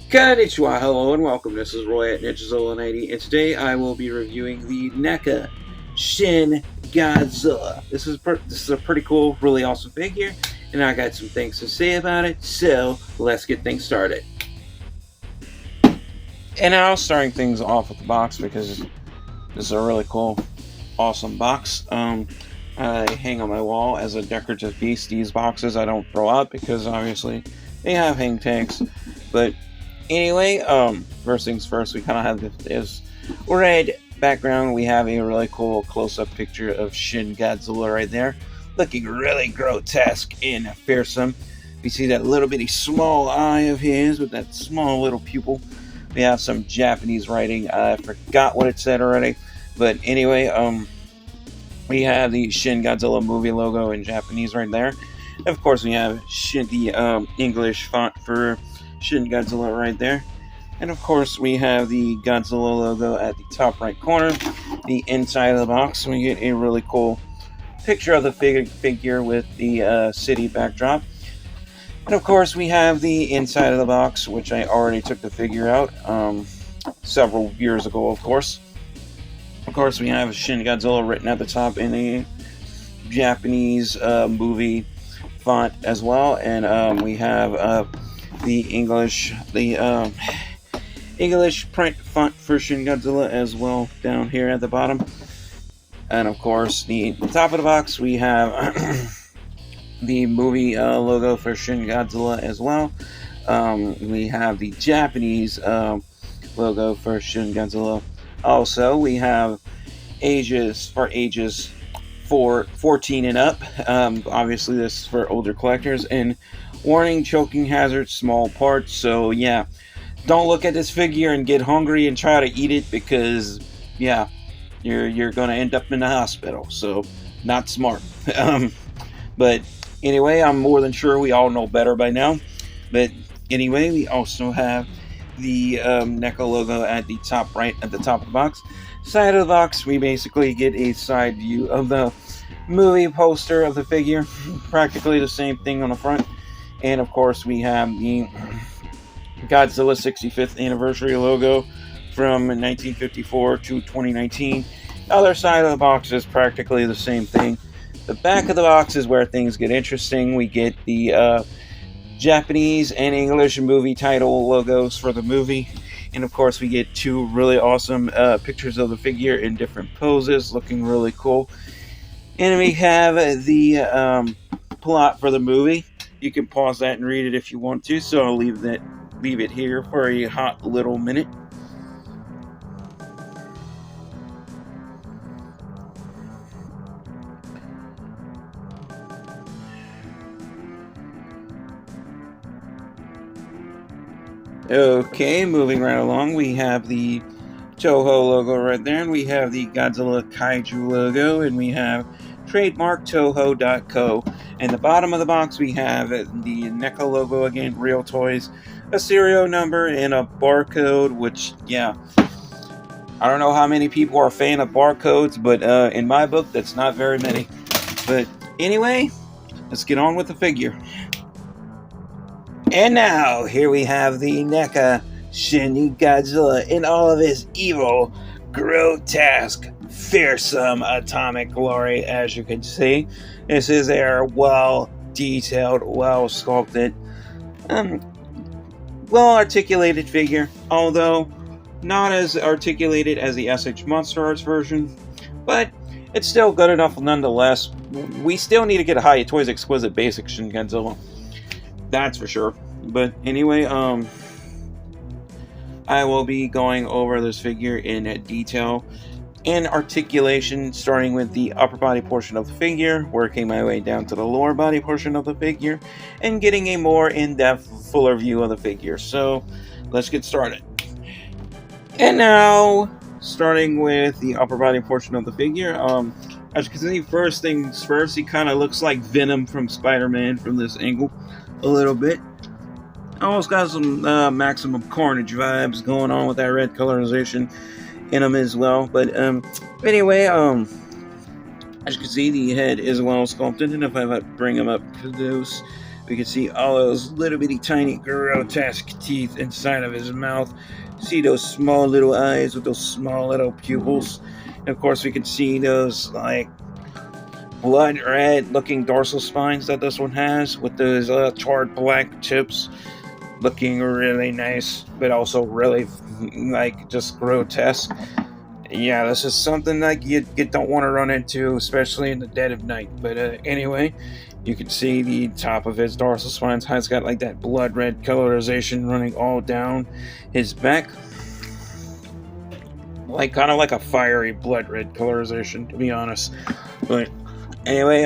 Konnichiwa, hello and welcome. This is Roy at Ninjazola90, and today I will be reviewing the NECA Shin Godzilla. This is a pretty cool, really awesome figure, and I got some things to say about it, so let's get things started. And now, starting things off with the box, because this is a really cool, awesome box. I hang on my wall as a decorative piece. These boxes I don't throw out because obviously they have hang tags. But anyway, first things first, we kind of have this red background. We have a really cool close-up picture of Shin Godzilla right there, looking really grotesque and fearsome. You see that little bitty small eye of his with that small little pupil. We have some Japanese writing. I forgot what it said already, but anyway, we have the Shin Godzilla movie logo in Japanese right there. Of course, we have the English font for Shin Godzilla right there. And of course, we have the Godzilla logo at the top right corner. The inside of the box, we get a really cool picture of the figure with the city backdrop. And of course, we have the inside of the box, which I already took the figure out several years ago, of course. Of course, we have Shin Godzilla written at the top in a Japanese movie font as well, and we have the English print font for Shin Godzilla as well down here at the bottom. And of course, the top of the box, we have the movie logo for Shin Godzilla as well. We have the Japanese logo for Shin Godzilla. Also, we have ages 14 and up. Obviously, this is for older collectors. And warning: choking hazard, small parts. So yeah, don't look at this figure and get hungry and try to eat it, because yeah, you're gonna end up in the hospital. So not smart. But anyway, I'm more than sure we all know better by now. But anyway, we also have the NECA logo at the top right at the top of the box. Side of the box, we basically get a side view of the movie poster of the figure. Practically the same thing on the front. And of course, we have the Godzilla 65th anniversary logo from 1954 to 2019. The other side of the box is practically the same thing. The back of the box is where things get interesting. We get the Japanese and English movie title logos for the movie. And of course, we get two really awesome pictures of the figure in different poses, looking really cool. And we have the plot for the movie. You can pause that and read it if you want to, so I'll leave it here for a hot little minute. Okay, moving right along, we have the Toho logo right there, and we have the Godzilla Kaiju logo, and we have trademark Toho.co. And the bottom of the box, we have the NECA logo again, Real Toys, a serial number, and a barcode, which, yeah, I don't know how many people are a fan of barcodes, but in my book, that's not very many. But anyway, let's get on with the figure. And now, here we have the NECA Shin Godzilla in all of his evil, grotesque, fearsome atomic glory, as you can see. This is a well-detailed, well-sculpted, well-articulated figure, although not as articulated as the SH Monster Arts version, but it's still good enough nonetheless. We still need to get a Hiya Toys Exquisite Basic Shin Godzilla. That's for sure. But anyway, I will be going over this figure in detail and articulation, starting with the upper body portion of the figure, working my way down to the lower body portion of the figure, and getting a more in-depth, fuller view of the figure. So, let's get started. And now, starting with the upper body portion of the figure, as you can see, first things first, he kind of looks like Venom from Spider-Man from this angle, a little bit. Almost got some Maximum Carnage vibes going on with that red colorization in him as well. But anyway, As you can see, the head is well sculpted, and if I bring him up close, we can see all those little bitty tiny grotesque teeth inside of his mouth. See those small little eyes with those small little pupils. And of course, we can see those like blood red looking dorsal spines that this one has with those charred black tips, looking really nice, but also really like just grotesque. Yeah, this is something that you don't want to run into, especially in the dead of night. But anyway, you can see the top of his dorsal spine. It's got like that blood red colorization running all down his back, like kind of like a fiery blood red colorization, to be honest. But anyway,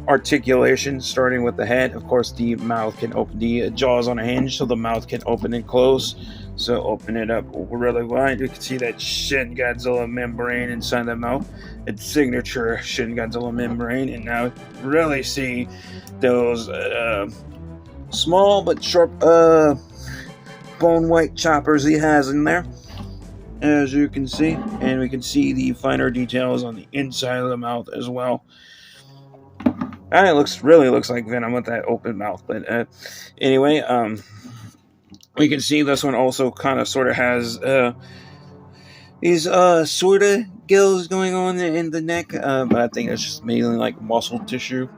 articulation starting with the head. Of course, the mouth can open, the jaws on a hinge, so the mouth can open and close. So open it up really wide. You can see that Shin Godzilla membrane inside the mouth. It's signature Shin Godzilla membrane. And now really see those small but sharp bone white choppers he has in there, as you can see. And we can see the finer details on the inside of the mouth as well. And it really looks like Venom with that open mouth. But anyway, we can see this one also kind of sort of has these sort of gills going on in the neck, but I think it's just mainly like muscle tissue.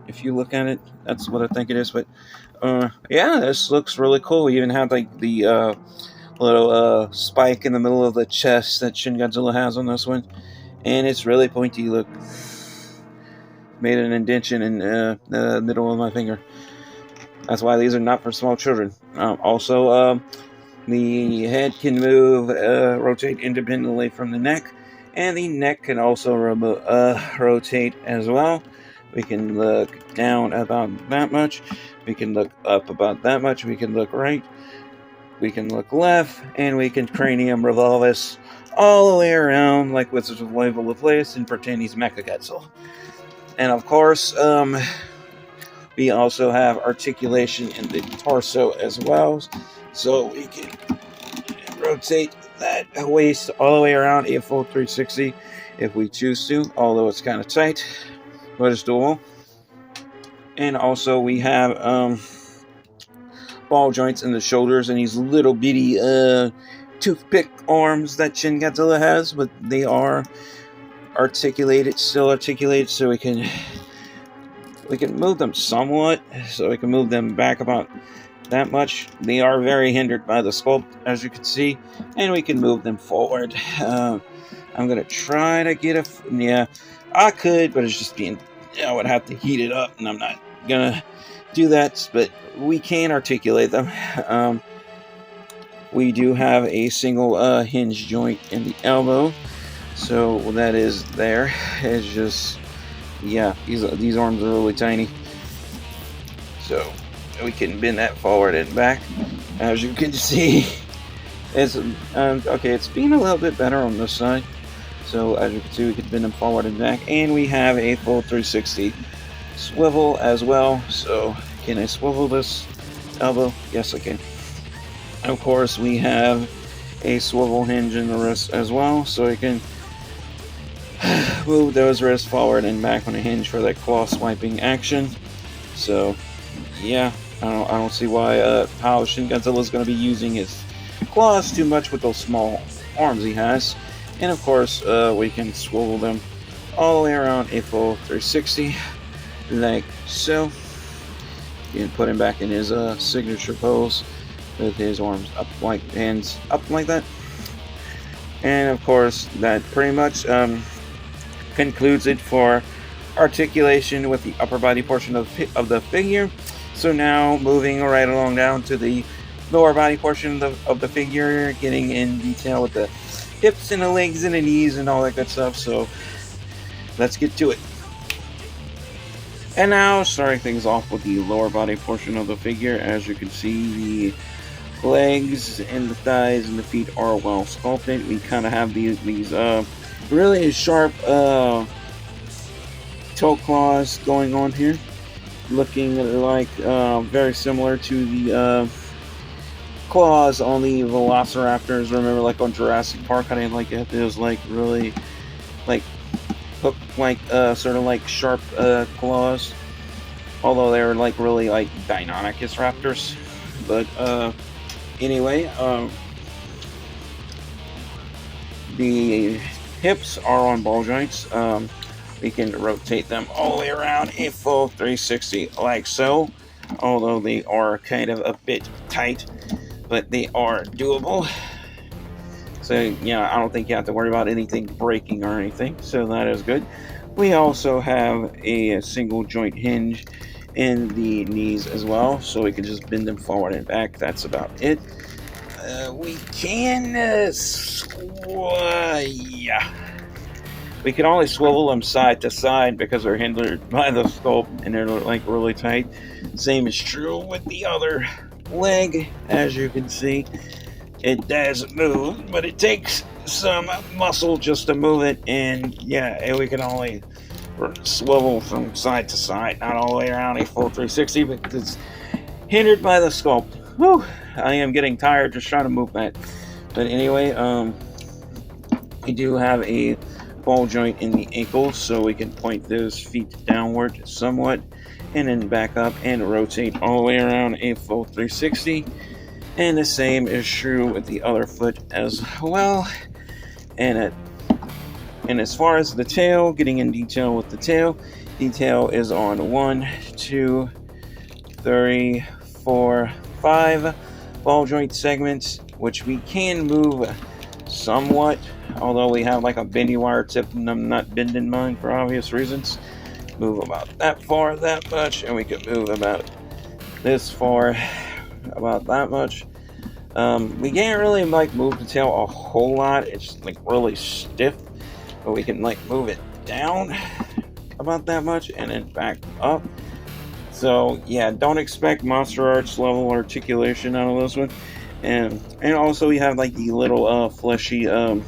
If you look at it, that's what I think it is. But yeah, this looks really cool. We even have like the little spike in the middle of the chest that Shin Godzilla has on this one, and it's really pointy. Look, made an indentation in the middle of my finger. That's why these are not for small children. Also, the head can move, rotate independently from the neck, and the neck can also rotate as well. We can look down about that much. We can look up about that much. We can look right. We can look left, and we can cranium revolve us all the way around like Wizards of Waverly Place and pretend he's Mechagodzilla. And of course, we also have articulation in the torso as well, so we can rotate that waist all the way around a full 360 if we choose to, although it's kind of tight, but it's doable. And also we have ball joints in the shoulders and these little bitty toothpick arms that Shin Godzilla has, but they are still articulated, so we can move them somewhat, so we can move them back about that much. They are very hindered by the sculpt, as you can see, and we can move them forward. I'm gonna try to get yeah, I could, but it's just I would have to heat it up, and I'm not gonna do that, but we can articulate them. We do have a single hinge joint in the elbow, so that is there. It's just, yeah, these arms are really tiny, so we can bend that forward and back. As you can see, it's okay. It's being a little bit better on this side. So as you can see, we can bend them forward and back, and we have a full 360 swivel as well. So can I swivel this elbow? Yes, I can. Of course, we have a swivel hinge in the wrist as well, so you can move those wrists forward and back on a hinge for that claw swiping action. So yeah, I don't see why how Shin Godzilla is going to be using his claws too much with those small arms he has. And of course, we can swivel them all the way around a full 360, like so. You can put him back in his signature pose with his arms up, like hands up like that. And of course, that pretty much concludes it for articulation with the upper body portion of the figure. So now moving right along down to the lower body portion of the figure, getting in detail with the hips and the legs and the knees and all that good stuff. So let's get to it. And now starting things off with the lower body portion of the figure. As you can see, the legs and the thighs and the feet are well sculpted. We kind of have these really sharp toe claws going on here, looking like very similar to the claws on the velociraptors. Remember, like on Jurassic Park, I didn't like it. It was like really like like sort of like sharp claws, although they're like really like Deinonychus raptors. But anyway, the hips are on ball joints. We can rotate them all the way around a full 360 like so, although they are kind of a bit tight, but they are doable. So yeah, I don't think you have to worry about anything breaking or anything, so that is good. We also have a single joint hinge in the knees as well, so we can just bend them forward and back. That's about it. We can yeah, we can only swivel them side to side because they're hindered by the sculpt and they're like really tight. Same is true with the other leg. As you can see, it does move, but it takes some muscle just to move it, and yeah, we can only swivel from side to side, not all the way around a full 360 because it's hindered by the sculpt. Whew, I am getting tired just trying to move that. But anyway, we do have a ball joint in the ankles, so we can point those feet downward somewhat and then back up and rotate all the way around a full 360. And the same is true with the other foot as well. And as far as the tail, getting in detail with the tail is on 1, 2, 3, 4, 5 ball joint segments, which we can move somewhat, although we have like a bendy wire tip and I'm not bending mine for obvious reasons. Move about that far, that much, and we can move about this far, about that much. We can't really like move the tail a whole lot. It's like really stiff, but we can like move it down about that much and then back up. So yeah, don't expect Monster Arts level articulation out of this one. And also we have like the little fleshy Shin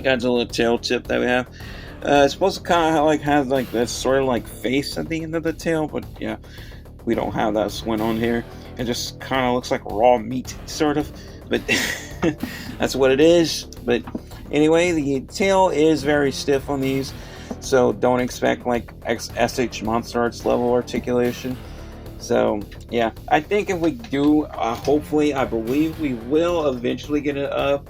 Godzilla tail tip that we have. It's supposed to kind of like have like this sort of like face at the end of the tail, but yeah, we don't have that one on here. It just kind of looks like raw meat, sort of, but that's what it is. But anyway, the tail is very stiff on these, so don't expect like SH Monster Arts level articulation. So yeah, I think if we do, hopefully, I believe we will eventually get a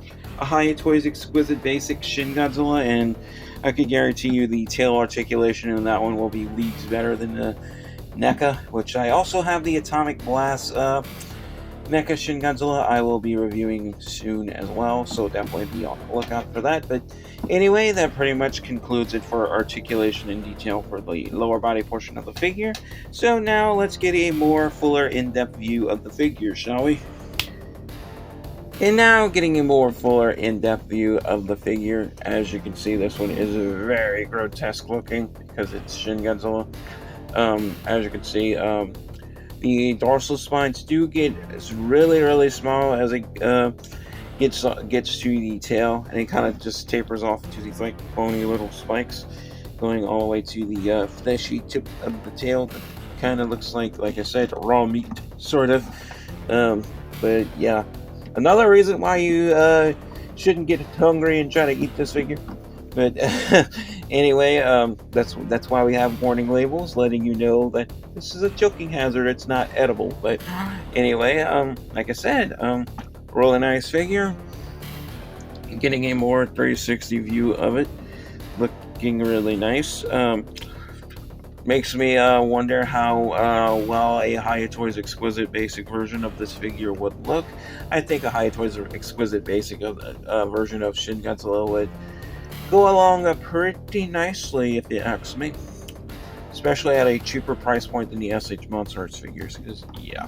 Hiya Toys Exquisite Basic Shin Godzilla, and I could guarantee you the tail articulation in that one will be leagues better than the NECA, which I also have the Atomic Blast NECA Shin Godzilla I will be reviewing soon as well, so definitely be on the lookout for that. But anyway, that pretty much concludes it for articulation and detail for the lower body portion of the figure. So now let's get a more fuller in-depth view of the figure, shall we? And now getting a more fuller in-depth view of the figure. As you can see, this one is very grotesque looking because it's Shin Godzilla. As you can see, the dorsal spines do get really small as it gets to the tail, and it kind of just tapers off to these like bony little spikes going all the way to the fleshy tip of the tail that kind of looks like I said, raw meat, sort of. But yeah, another reason why you shouldn't get hungry and try to eat this figure. But anyway, that's why we have warning labels letting you know that this is a choking hazard. It's not edible. But anyway, like I said, really nice figure. Getting a more 360 view of it, looking really nice. Makes me wonder how well a Hiya Toys Exquisite Basic version of this figure would look. I think a Hiya Toys Exquisite Basic version of Shin Godzilla would go along pretty nicely, if you ask me, especially at a cheaper price point than the SH Monster Arts figures. Because yeah,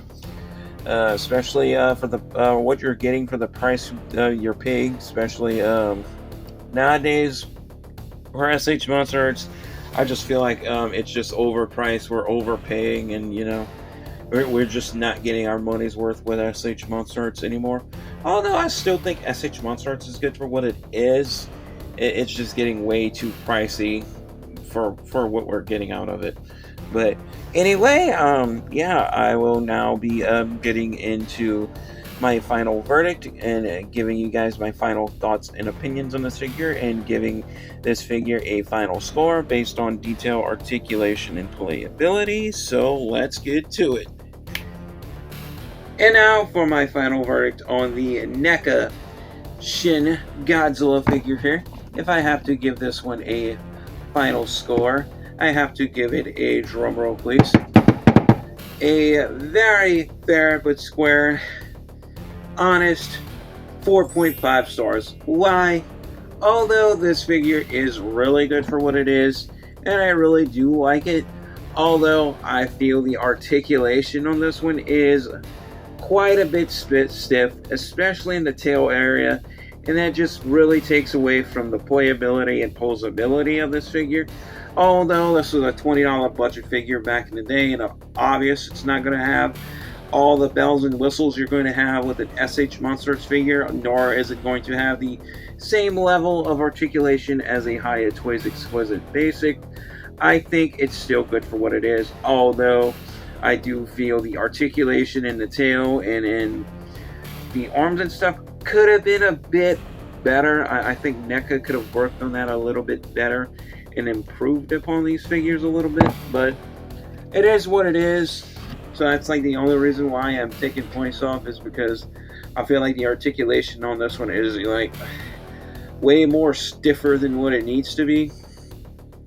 especially for the what you're getting for the price you're paying, especially nowadays for SH Monster Arts, I just feel like it's just overpriced. We're overpaying, and you know, we're just not getting our money's worth with SH Monster Arts anymore. Although I still think SH Monster Arts is good for what it is. It's just getting way too pricey for what we're getting out of it. But anyway, yeah, I will now be getting into my final verdict and giving you guys my final thoughts and opinions on this figure, and giving this figure a final score based on detail, articulation, and playability. So let's get to it. And now for my final verdict on the NECA Shin Godzilla figure here. If I have to give this one a final score, I have to give it a, drumroll please, a very fair but square, honest 4.5 stars. Why? Although this figure is really good for what it is, and I really do like it, although I feel the articulation on this one is quite a bit stiff, especially in the tail area, and that just really takes away from the playability and posability of this figure. Although this was a $20 budget figure back in the day, and obvious it's not going to have all the bells and whistles you're going to have with an SH Monsters figure, nor is it going to have the same level of articulation as a Hiya Toys Exquisite Basic. I think it's still good for what it is, although I do feel the articulation in the tail and in the arms and stuff could have been a bit better. I think NECA could have worked on that a little bit better and improved upon these figures a little bit, but it is what it is. So that's like the only reason why I'm taking points off, is because I feel like the articulation on this one is like way more stiffer than what it needs to be.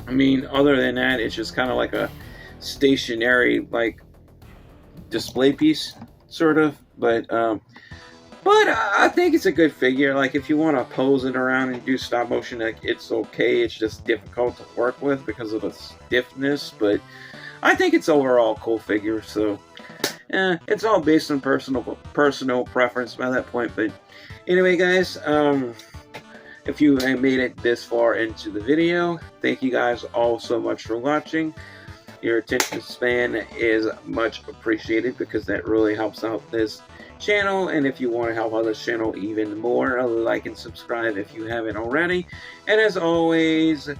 I mean, other than that, it's just kind of like a stationary like display piece sort of, but I think it's a good figure. Like, if you want to pose it around and do stop motion, like, it's okay. It's just difficult to work with because of the stiffness, but I think it's overall a cool figure. So it's all based on personal preference by that point. But anyway, guys, if you have made it this far into the video, thank you guys all so much for watching. Your attention span is much appreciated, because that really helps out this channel. And if you want to help out this channel even more, like and subscribe if you haven't already. And as always,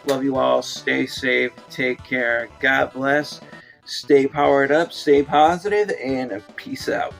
love you all. Stay safe. Take care. God bless. Stay powered up. Stay positive. And peace out.